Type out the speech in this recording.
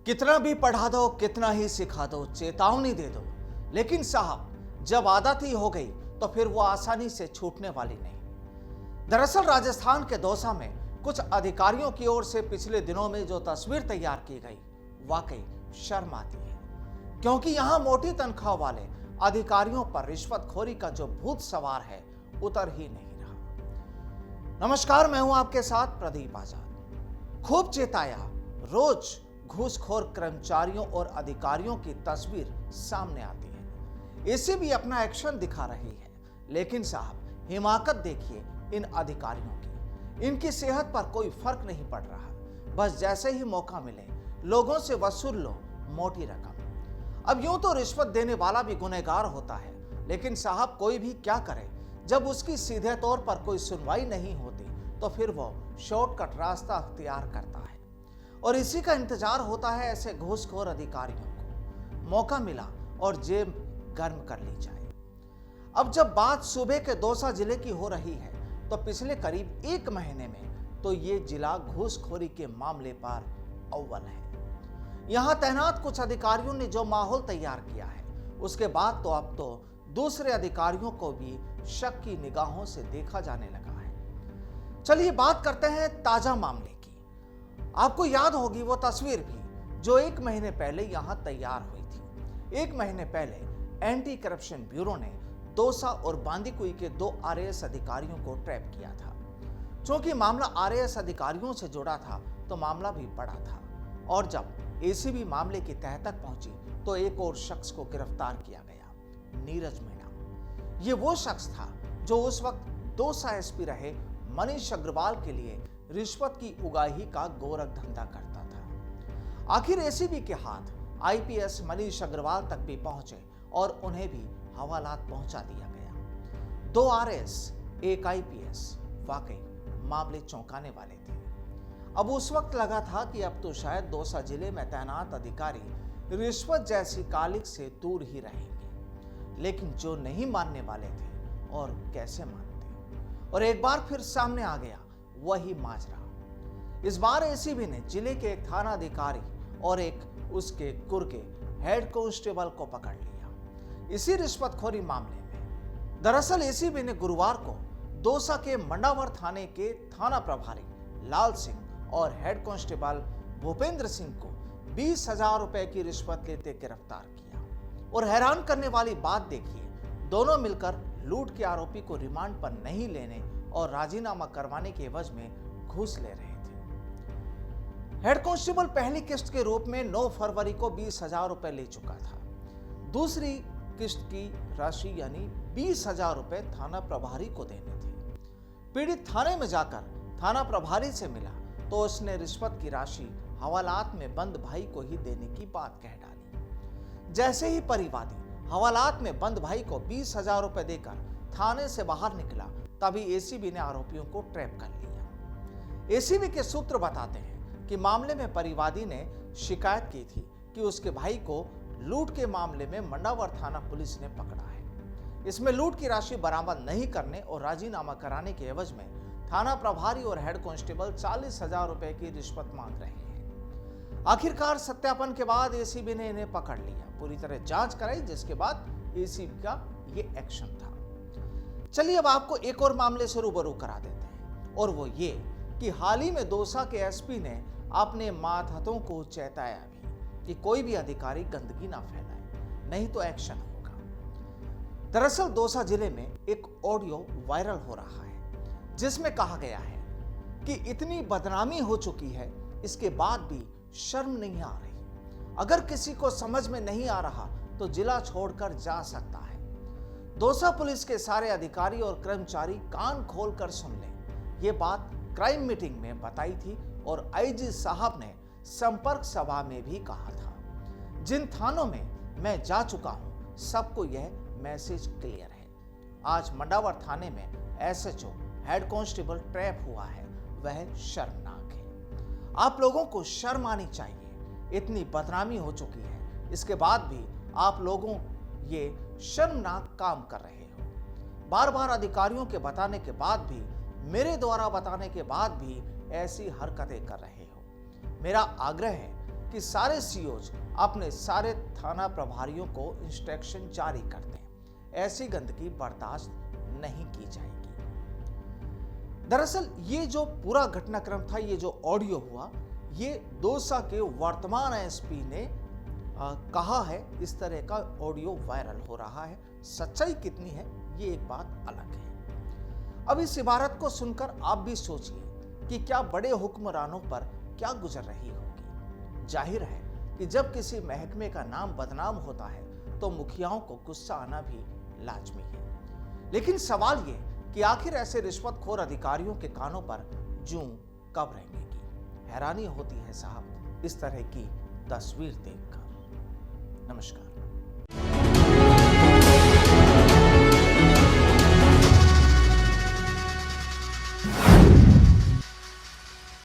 कितना भी पढ़ा दो, कितना ही सिखा दो, चेतावनी दे दो, लेकिन साहब जब आदत ही हो गई तो फिर वो आसानी से छूटने वाली नहीं। दरअसल राजस्थान के दौसा में कुछ अधिकारियों की ओर से पिछले दिनों में जो तस्वीर तैयार की गई, वाकई शर्म आती है, क्योंकि यहां मोटी तनख्वाह वाले अधिकारियों पर रिश्वतखोरी का जो भूत सवार है, उतर ही नहीं रहा। नमस्कार, मैं हूं आपके साथ प्रदीप आजाद। खूब चेताया, रोज घूसखोर कर्मचारियों और अधिकारियों की तस्वीर सामने आती है। इसे भी अपना एक्शन दिखा रही है, लेकिन साहब हिमाकत देखिए इन अधिकारियों की। इनकी सेहत पर कोई फर्क नहीं पड़ रहा, बस जैसे ही मौका मिले लोगों से वसूल लो मोटी रकम। अब यूं तो रिश्वत देने वाला भी गुनहगार होता है, लेकिन साहब कोई भी क्या करे, जब उसकी सीधे तौर पर कोई सुनवाई नहीं होती तो फिर वो शॉर्टकट रास्ता अख्तियार करता है, और इसी का इंतजार होता है ऐसे घूसखोर अधिकारियों को। मौका मिला और जेब गर्म कर ली जाए। अब जब बात सूबे के दौसा जिले की हो रही है, तो पिछले करीब 1 महीने में तो ये जिला घूसखोरी के मामले पर अव्वल है। यहां तैनात कुछ अधिकारियों ने जो माहौल तैयार किया है, उसके बाद तो अब तो दूसरे अधिकारियों को भी शक की निगाहों से देखा जाने लगा है। चलिए बात करते हैं ताजा मामले की। आपको याद होगी वो तस्वीर भी जो 1 महीने पहले यहां तैयार हुई थी। 1 महीने पहले एंटी करप्शन ब्यूरो ने दौसा और बांदीकुई के 2 आरएएस अधिकारियों को ट्रैप किया था। क्योंकि मामला आरएएस अधिकारियों से जुड़ा था तो मामला भी बड़ा था, और जब एसीबी मामले की तह तक पहुंची तो एक और शख्स को गिरफ्तार किया गया, नीरज मीणा। ये वो शख्स था जो उस वक्त दौसा एसपी रहे मनीष अग्रवाल के लिए रिश्वत की उगाही का गोरख धंधा करता था। आखिर एसीबी के हाथ आईपीएस मनीष अग्रवाल तक भी पहुंचे और उन्हें भी हवालात पहुंचा दिया गया। 2 आरएएस, 1 आईपीएस, वाकई मामले चौंकाने वाले थे। अब उस वक्त लगा था कि अब तो शायद दौसा जिले में तैनात अधिकारी रिश्वत जैसी कालिक से दूर ही रहेंगे, लेकिन जो नहीं मानने वाले थे और कैसे मानते, और एक बार फिर सामने आ गया वही माजरा। इस बार एसीबी ने जिले के एक थाना अधिकारी और एक उसके गुर्गे हेड कांस्टेबल को पकड़ लिया इसी रिश्वतखोरी मामले में। दरअसल एसीबी ने गुरुवार को दौसा के मंडावर थाने के थाना प्रभारी लाल सिंह और हेड कांस्टेबल भूपेंद्र सिंह को 20,000 रुपए की रिश्वत लेते गिरफ्तार किया। और हैरान करने वाली बात देखिए, दोनों मिलकर लूट के आरोपी को रिमांड पर नहीं लेने और राजीनामा करवाने के एवज में घूस ले रहे थे। हेड कांस्टेबल पहली किस्त के रूप में 9 फरवरी को 20,000 रुपए ले चुका था। दूसरी किस्त की राशि यानी 20,000 रुपए थाना प्रभारी को देने थे। पीड़ित थाने में जाकर थाना प्रभारी से मिला तो उसने रिश्वत की राशि हवालात में बंद भाई को ही देने की बात कह डाली। जैसे ही परिवादी हवालात में बंद भाई को 20,000 रुपए देकर थाने से बाहर निकला, तभी एसीबी ने आरोपियों को ट्रैप कर लिया। एसीबी के सूत्र बताते हैं कि मामले में परिवादी ने शिकायत की थी कि उसके भाई को लूट के मामले में मंडावर थाना पुलिस ने पकड़ा है। इसमें लूट की राशि बरामद नहीं करने और राजीनामा कराने के एवज में थाना प्रभारी और हेड कांस्टेबल 40,000 रुपए की रिश्वत मांग रहे हैं। आखिरकार सत्यापन के बाद एसीबी ने इन्हें पकड़ लिया, पूरी तरह जांच कराई, जिसके बाद एसीबी का ये एक्शन था। चलिए अब आपको एक और मामले से रूबरू करा देते हैं, और वो ये कि हाल ही में दौसा के एसपी ने अपने मातहतों को चेताया भी कि कोई भी अधिकारी गंदगी ना फैलाए, नहीं तो एक्शन होगा। दरअसल दौसा जिले में एक ऑडियो वायरल हो रहा है जिसमें कहा गया है कि इतनी बदनामी हो चुकी है, इसके बाद भी शर्म नहीं आ रही। अगर किसी को समझ में नहीं आ रहा तो जिला छोड़कर जा सकता है। दौसा पुलिस के सारे अधिकारी और कर्मचारी कान खोलकर सुन लें। ये बात क्राइम मीटिंग में बताई थी और आईजी साहब ने संपर्क सभा में भी कहा था। जिन थानों में मैं जा चुका हूं, सबको यह मैसेज क्लियर है। आज मंडावर थाने में एसएचओ हेड कांस्टेबल ट्रैप हुआ है, वह शर्मनाक है। आप लोगों को शर्म आनी चाहिए। इतनी बदनामी हो चुकी है, इसके बाद भी आप लोगों ये शर्मनाक काम कर रहे हो। बार बार अधिकारियों के बताने के बाद भी, मेरे द्वारा बताने के बाद भी ऐसी हरकतें कर रहे हो। मेरा आग्रह है कि सारे सीओज अपने सारे थाना प्रभारियों को इंस्ट्रक्शन जारी कर दें। ऐसी गंदगी बर्दाश्त नहीं की जाएगी। दरअसल ये जो पूरा घटनाक्रम था, ये जो ऑडियो हुआ, ये दौसा के वर्तमान एसपी ने कहा है। इस तरह का ऑडियो वायरल हो रहा है। सच्चाई कितनी है ये एक बात अलग है। अब इस इबारत को सुनकर आप भी सोचिए कि क्या बड़े हुक्मरानों पर क्या गुजर रही होगी। जाहिर है कि जब किसी महकमे का नाम बदनाम होता है तो मुखियाओं को गुस्सा आना भी लाजमी है। लेकिन सवाल ये कि आखिर ऐसे रिश्वतखोर अधिकारियों के कानों पर जूं कब रेंगेगी। हैरानी होती है साहब इस तरह की तस्वीर देखकर। नमस्कार।